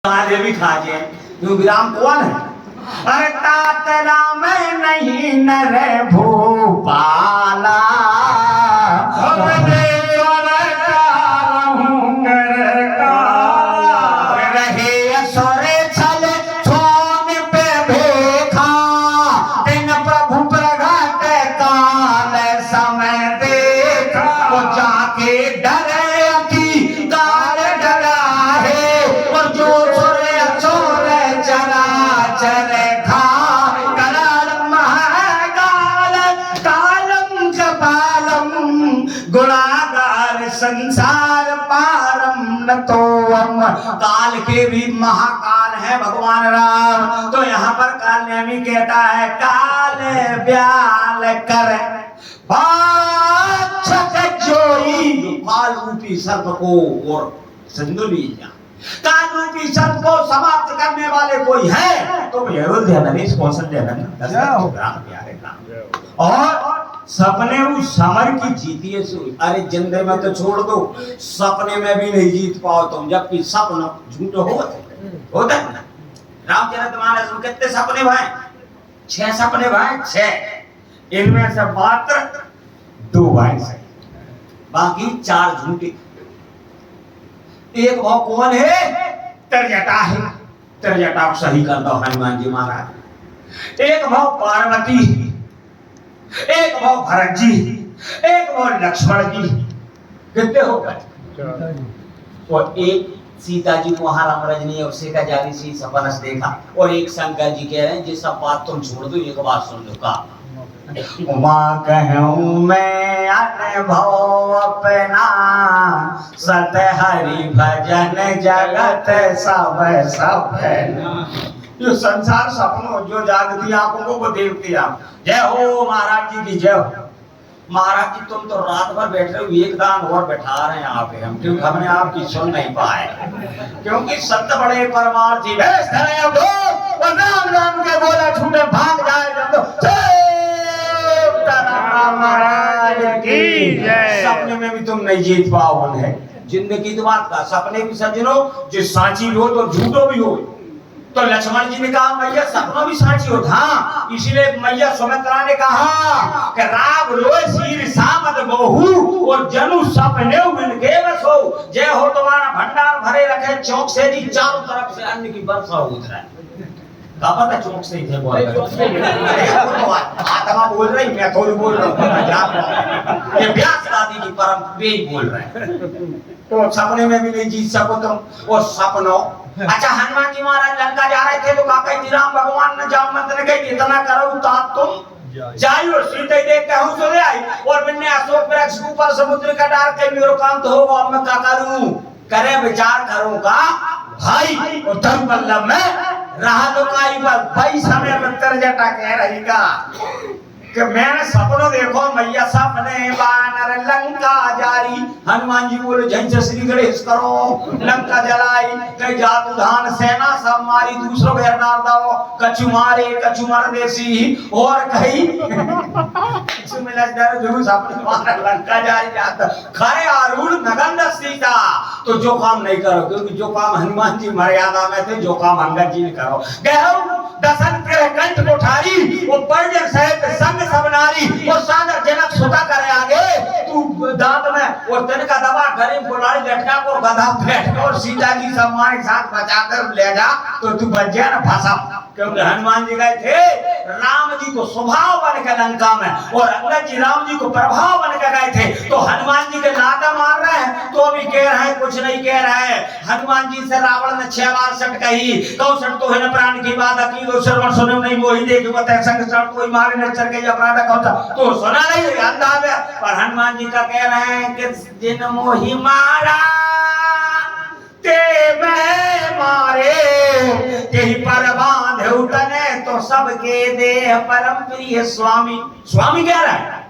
महादेव भी खाजे क्योंकि राम कौन है? अरे तात राम नहीं नर भूपाला रहे असुरे छल छोन पे भेखा दिन प्रभु प्रगट काल समय देखा वो जाके डरे काल डरा है और जो छोरे छोरे चरा चरे खा कराल महाकाल कालम कपालम गुणागार संसार पारम न तो हम काल के भी महाकाल है भगवान राम। तो यहाँ पर काल नेमी कहता है काल ब्याल कर जोई काल रूपी सर्प को और संदुलिया काल रूपी सर्प को समाप्त करने वाले कोई है तो अयोध्या नरेश कौशल्य और सपने उस समर की जीतिए सुई। अरे जिंदे में तो छोड़ दो, सपने में भी नहीं जीत पाओ तुम, जबकि सपना झूठ होता है ना। रामचरितमानस में कितने सपने भाई? 6 सपने भाई, 6। इनमें से मात्र 2 भाई सही, बाकी 4 झूठे। एक भाव कौन है? तरजटा है, तरजटा सही कर दो हनुमान जी महाराज। एक भाव पार्वती, एक भाव भरत जी, एक भाव लक्ष्मण जी, कितने हो गए? और एक सीता जी को वहां राम रजनी और सीता जारी सी सपनस देखा, और एक शंकर जी कह रहे हैं जिस सब बात तुम छोड़ दो एक बात सुन लो का उमा कहूं मैं अनुभव अपना सत हरि भजन जगत सब सपना। जो संसार सपनों जो जागती आंखों को वो देखती आप। जय हो महाराज जी की जय हो। महाराज जी तुम तो रात भर बैठ रहे हो, एक दान और बैठा रहे हैं यहाँ पे हम, क्योंकि हमने आपकी सुन नहीं पाए, क्योंकि सत्य बड़े परमार्थी राम राम के बोला छूटे भाग जाए महाराज की जय। सपने में भी तुम नहीं जीत पाओ है जिंदगी की बात का। सपने भी सजनो जो साची हो तो झूठो भी हो। तो लक्ष्मण जी ने कहा मैया सपना भी साची होता। हाँ, इसलिए मैया सुमित्रा ने कहा कि राग रोए शीर सामत बहु और जनु सपने मिलके बस हो। जय हो तुम्हारा भंडार भरे रखे चौक से जी चारों तरफ से अन्न की वर्षा हो रहा है। का पता चौक से ही थे बोल आत्मा बोल रही, मैं थोड़ी बोल रहा हूँ। ये व्यास दादी की परम वे बोल रहे हैं। तो सपने में भी नहीं जीत सको तुम। और सपनों अच्छा हनुमान जी महाराज लंका जा रहे थे तो काका जी राम भगवान ने जामवंत ने कही इतना करो तात तुम जाई और सीता देख के हूं चले आई और मैंने अशोक वृक्ष के ऊपर समुद्र का डार के मेरो काम तो होगा, अब मैं क्या करूं? करे विचार करूंगा भाई और धर्म वल्लभ में रहा तो काई पर भाई समय में तरजटा कह रहेगा कि मैंने सपनों देखो मैया सपने बानर लंका जारी। हनुमान जी बोले जैन से श्री गणेश करो लंका जलाई कई जातु धान सेना सब मारी दूसरों के नार दाओ कछु मारे कछु मर देसी और कहीं कछु मिला दर जो सपने बानर लंका जारी जाता खरे आरूढ़ नगन सीता। तो जो काम नहीं करो, क्योंकि जो काम हनुमान जी मर्यादा में थे, जो काम अंगद जी ने करो गहु दसन तेरे कंठ कोठारी वो पर्जन सहित संग सब नारी वो सादर जनक सुता करे आगे तू दांत में और तिनका दबा गरीब कोलाड़ी लटका को गधा बैठ और सीता जी सम्मान के साथ बचाकर ले जा तो तू बच जाए ना फंसा। क्योंकि हनुमान जी गए थे राम जी को स्वभाव बन के लंका में और अंगद जी राम जी को प्रभाव बन के गए थे। तो हनुमान जी के लाता मार रहे हैं तो अभी कह रहे हैं कुछ नहीं कह रहे हैं। हनुमान जी से रावण ने 6 बार सट कही कौ सट तो है प्राण की बात अकील श्रवण सुने नहीं मोहि देख बता संग सट कोई मारे न चर के अपराध कौन तो सुना नहीं अंदाज है। पर हनुमान जी का कह रहे हैं कि जिन मोहि मारा ते मैं मारे तेहि पर बांधे उतने तो सबके देह परम प्रिय स्वामी। स्वामी कह रहा है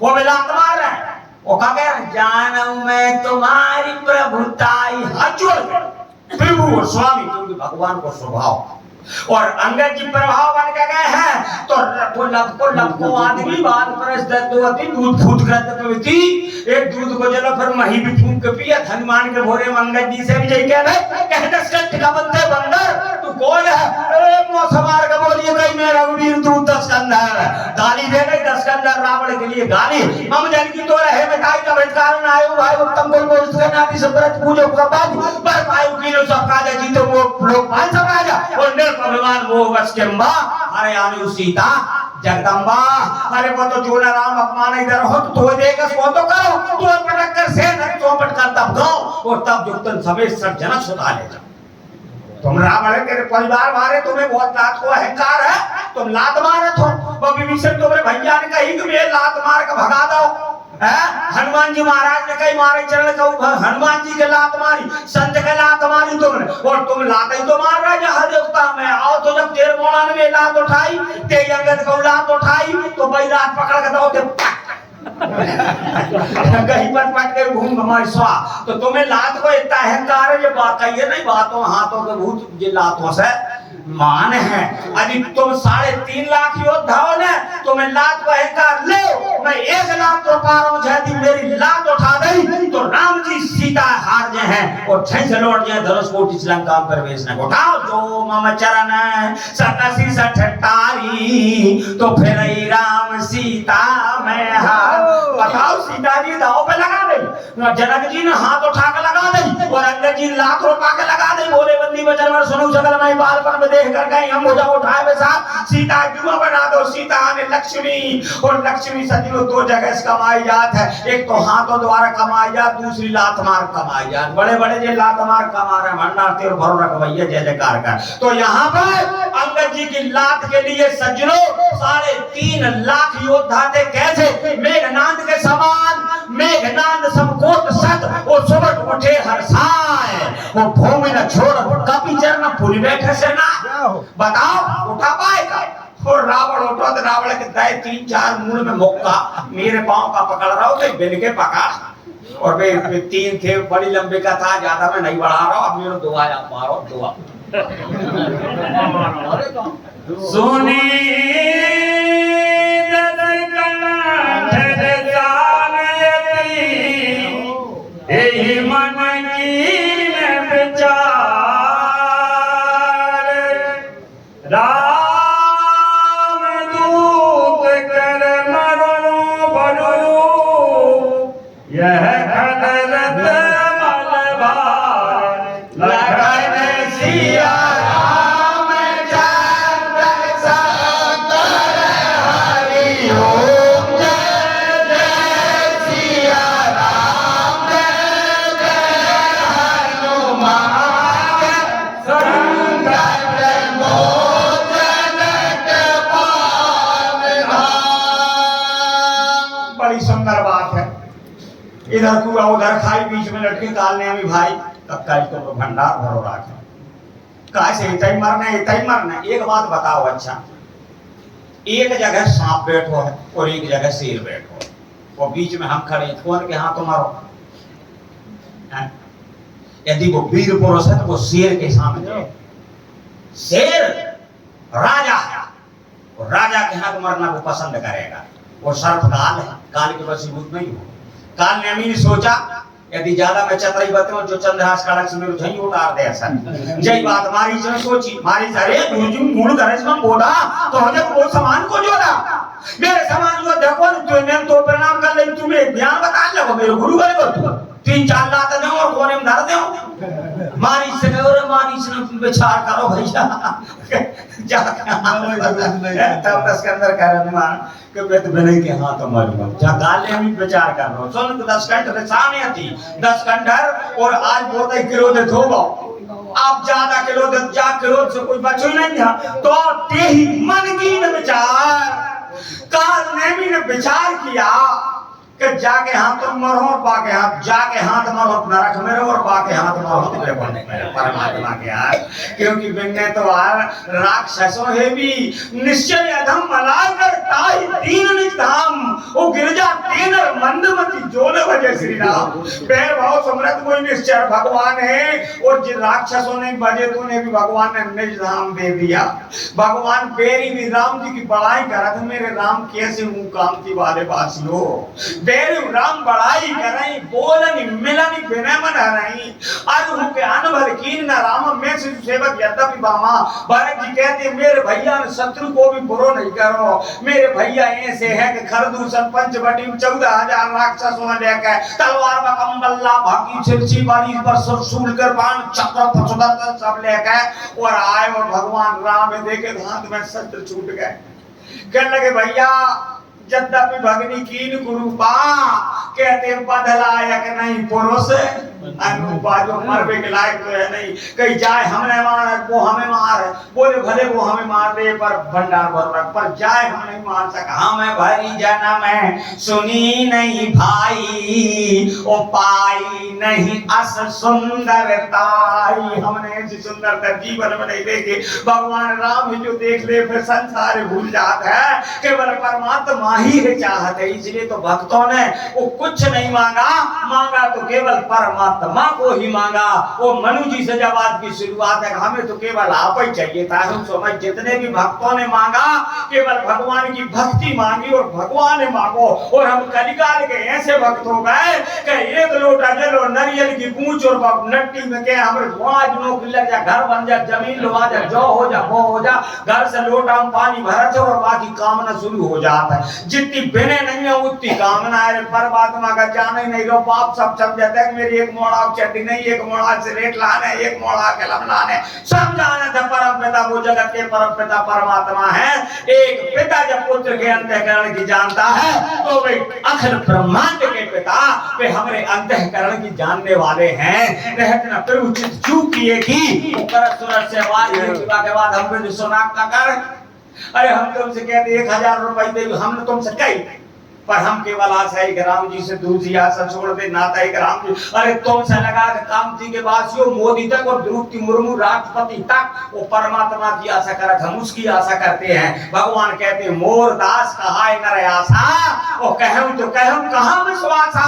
वो बिलात मार रहा है वो कह रहा है जानू मैं तुम्हारी प्रभुताई हाथ जोड़ के प्रभु और स्वामी क्योंकि भगवान को स्वभाव और अंगद जी प्रभाव बन के गए हैं। तो लब को आदमी बात परस दत्तवती दूध फूट कर दत्तवती एक दूध को जला फिर मही भी फूंक के पिया। हनुमान के भोरे में अंगद जी से भी यही कह रहे कह 10 घंटे का बनते समार के बोलिए कहीं मैं रघुवीर तू दशकंधर। गाली दे गई दशकंधर रावण के लिए गाली। हम जन की तो रहे मिठाई का कारण आयु भाई उत्तम बोल बोल उसका नाती संप्रत पूजो कबाब पर आयु किलो सब काजा जीतो वो लोग पाल सब राजा और नर भगवान वो बस के अम्बा अरे आने सीता जगदम्बा। अरे वो तो जो राम अपमान इधर हो तो देगा वो तो करो तू पटक कर से नहीं तो पट कर तब गाओ और तब जुगतन समेत सब जनक सुता ले जा। तुम रावण के परिवार मारे तुम्हें बहुत लात को अहंकार है तुम लात मारे हो वो विभीषण तुम्हारे भैया ने कही कि मैं लात मार के भगा दो है। हनुमान जी महाराज ने कही मारे चरण को हनुमान जी के लात मारी संत के लात मारी तुमने और तुम लात ही तो मार रहे जहां देवता में आओ तो जब 13 में लात उठाई ते अंगद को लात उठाई तो भाई लात पकड़ के दो कहीं पर पट के घूम घमाई स्वा तो तुम्हें लात को इतना अहंकार है ये बात कहिए नहीं बातों हाथों के भूत ये लातों से मान है। अभी तुम 3.5 लाख योद्धा हो ना तुम्हें लात को अहंकार ले मैं 1 लाख तो पा रहा हूं यदि मेरी लात उठा गई तो राम जी सीता हार गए हैं और छह से लौट जाए धनुष कोटि श्रीलंका में प्रवेश न उठाओ जो मम चरण सतसी सठतारी तो फिर राम सीता मैं हार। बताओ सीता जी दाव पे लगा दे जनक जी ने हाथ उठा के लगा दे और अंगद जी लात रोपा के लगा दे बोले बंदी वचन वर सुनो सकल मैं बाल पर देख कर गए हम मुझे उठाए वे साथ सीता जुआ बना दो। सीता ने लक्ष्मी और लक्ष्मी सदियों 2 जगह से कमाई जात है एक तो हाथों द्वारा कमाई जात दूसरी लात मार कमाई जात बड़े बड़े जे लात मार कमा रहे भंडार तेर भरो रखवैया जय जयकार कर। तो यहाँ पर अंगद जी की लात के लिए सज्जनों 3.5 लाख योद्धा थे कैसे मेघनाद के समान मेघनाद समकोट सत और सुबह उठे हर्षाए वो भूमि न छोड़ कपि चरण फूल बैठे से ना बताओ उठा पाएगा। और रावण उठा तो रावण के दाए 3-4 मूल में मुक्का मेरे पांव का पकड़ रहा हो तो बिल के पकड़ और वे 3 थे बड़ी लंबे का था ज्यादा मैं नहीं बढ़ा रहा हूं अब मेरे दुआ आप मारो दुआ सोनी मन की विचार राम दूत कर मरो बनो यह खदरत मलबार लगन सिया राम चंद्र सकर हरि ओम जय जय सिया राम जय जय हनुमान संकट मोचन के पावन। बड़ी सुंदर बात है इधर कुआ उधर खाई बीच में लटकी कालने अमी भाई तब का तो भंडार भरो राखे कैसे इतई मरना। एक बात बताओ अच्छा एक जगह सांप बैठो है और एक जगह शेर बैठो है और बीच में हम खड़े कौन के हाथों मारो यदि वो वीर पुरुष है तो वो शेर के सामने शेर राजा और राजा के हाथ मरना वो पसंद करेगा वो सर्प काल है काल के वशीभूत नहीं हो। काल ने अमीन सोचा यदि ज्यादा मैं चतुराई बताऊं जो चंद्रहास कालक से मेरे झई उतार दे ऐसा जय बात मारी जो सोची मारी सारे गुरुजी मूल करे से बोला तो हजे वो सामान को जोड़ा मेरे सामान जो देखो तूने तो प्रणाम कर ले तुम्हें ज्ञान बता ले मेरे गुरु करे तू 3-4 लात दे और कोने में धर दे मारी से और मारी से विचार करो भैया जा तब दस के अंदर कह रहे मान कि मैं तो बने के हाथ मारूंगा जा गाले हम विचार कर रहा हूं सुन 10 घंटे सामने थी 10 घंटे और आज बहुत ही क्रोधित हो गए आप ज्यादा क्रोधित जा क्रोध से कोई बचो ही नहीं था तो ते ही मन की न विचार काल ने भी न विचार किया कि जाके हाथ तो मरो और बाके हाथ जाके हाथ मरो नरक में रहो और बाके हाथ मरो तेरे बनने परमात्मा के यार क्योंकि बिन्ने तो यार राक्षसों है भी निश्चय अधम मलाल कर ताई दीन निज धाम वो गिरजा तीन मंदमती जोने वजह श्री राम पैर भाव समृद्ध कोई निश्चय भगवान है और जिन राक्षसों ने बजे तो ने भी भगवान ने निज धाम दे दिया। भगवान पेरी भी राम जी की बड़ाई करत मेरे राम कैसे मुंह काम की वाले बासियों बेरु राम बड़ाई करई बोलनि मिलनि बिना मन हरई अरु के अनभर कीन न राम में से सेवक यद्यपि बामा। भरत जी कहते मेरे भैया ने शत्रु को भी बुरो नहीं करो, मेरे भैया ऐसे है कि खरदूषण पंचवटी 14,000 राक्षसों लेकर तलवार में कंबल्ला भागी छिरछी बारी पर सूल कर बाण चक्र पछुदर सब लेकर और आए और भगवान राम देखे हाथ में शस्त्र छूट गए। कहने लगे भैया यद्यपि भगनी कीन कुरूपा कहते बदलायक नहीं पुरुष अनुपा जो मरवे के लायक तो है नहीं, कहीं जाए हमने मार वो हमें मार, बोले भले वो हमें मार दे पर भंडार भर रख, पर जाए हम नहीं मार सका। हमें भरी जन्म है सुनी नहीं भाई ओ पाई नहीं अस सुंदरताई। हमने ऐसी सुंदरता जीवन में नहीं देखी। भगवान राम जो देख ले फिर संसार भूल जाता है, केवल परमात्मा ही है चाहते। इसलिए तो भक्तों ने वो कुछ नहीं मांगा, मांगा तो केवल परमात्मा को ही मांगा। वो मनु जी से जब आज की शुरुआत है, हमें तो केवल आप ही चाहिए था। हम समझ जितने भी भक्तों ने मांगा केवल भगवान की भक्ति मांगी और भगवान ने मांगो। और हम कलिकाल के ऐसे भक्त हो गए कि एक लोटा जल और नारियल की पूंछ और नट्टी में के हमारे आज नौकरी लग जा, घर बन जा, जमीन लुवा जा, जो हो जा वो हो जा, घर से लोटा में पानी भरा जा और बाकी कामना शुरू हो जाता है। जितनी बिने नहीं है उतनी कामना है। परमात्मा का जाना ही नहीं, लो बाप सब समझाते हैं मेरी एक मोड़ा चट्टी नहीं, एक मोड़ा से रेट लाना है, एक मोड़ा के लमलाना है, सब जाना था। परम पिता वो जगत के परम पिता परमात्मा है। एक पिता जब पुत्र के अंतःकरण की जानता है तो वे अखिल ब्रह्मांड के पिता वे हमारे अंतःकरण की जानने वाले हैं। रहते ना फिर उचित चू किए कि ऊपर सूरज से आवाज के बाद हम भी सुना कर अरे हम तुमसे कहते 1,000 रुपए दे, हमने तुमसे कही पर हम केवल आशा है कि राम जी से दूसरी आशा छोड़ दे, नाता है कि राम जी अरे तुमसे लगा कि कामती के वासियों मोदी तक और द्रौपदी मुर्मू राष्ट्रपति तक वो परमात्मा की आशा कर, हम उसकी आशा करते हैं। भगवान कहते मोर दास कहाय करे आशा वो कहूं तो कहूं कहां विश्वासा।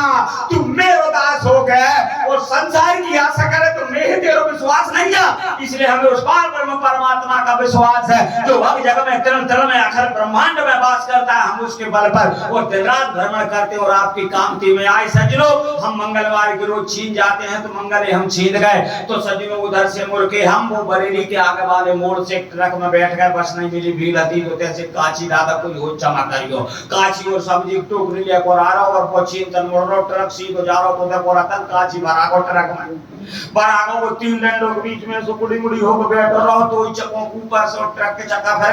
तू मेरो दास हो गए और संसार की आशा करे तो मेरे तेरा विश्वास नहीं है। इसलिए हमें उस पार ब्रह्म परमात्मा का विश्वास है जो हर जगह में तरण तरण में अखर ब्रह्मांड में वास करता है। हम उसके बल पर और रात भ्रमण करते और आपकी कामती में आए। सज्जनों हम मंगलवार के रोज छीन जाते हैं तो मंगल हम छीन गए तो सज्जनों उधर से मुड़ के हम वो बरेली के आगे वाले मोड़ से ट्रक में बैठ गए। बस नहीं मिली भीड़ आती तो कैसे काची दादा कोई हो चमा करियो काची और सब्जी टोकरी लेकर आ रहा और वो छीन तन मोड़ रहा ट्रक सीधो जा रहा तो देखो रतन काची भरा को ट्रक में बरागो वो 3 डंडों के बीच में से कुड़ी मुड़ी होकर बैठ रहा तो चक्कों ऊपर से ट्रक के चक्का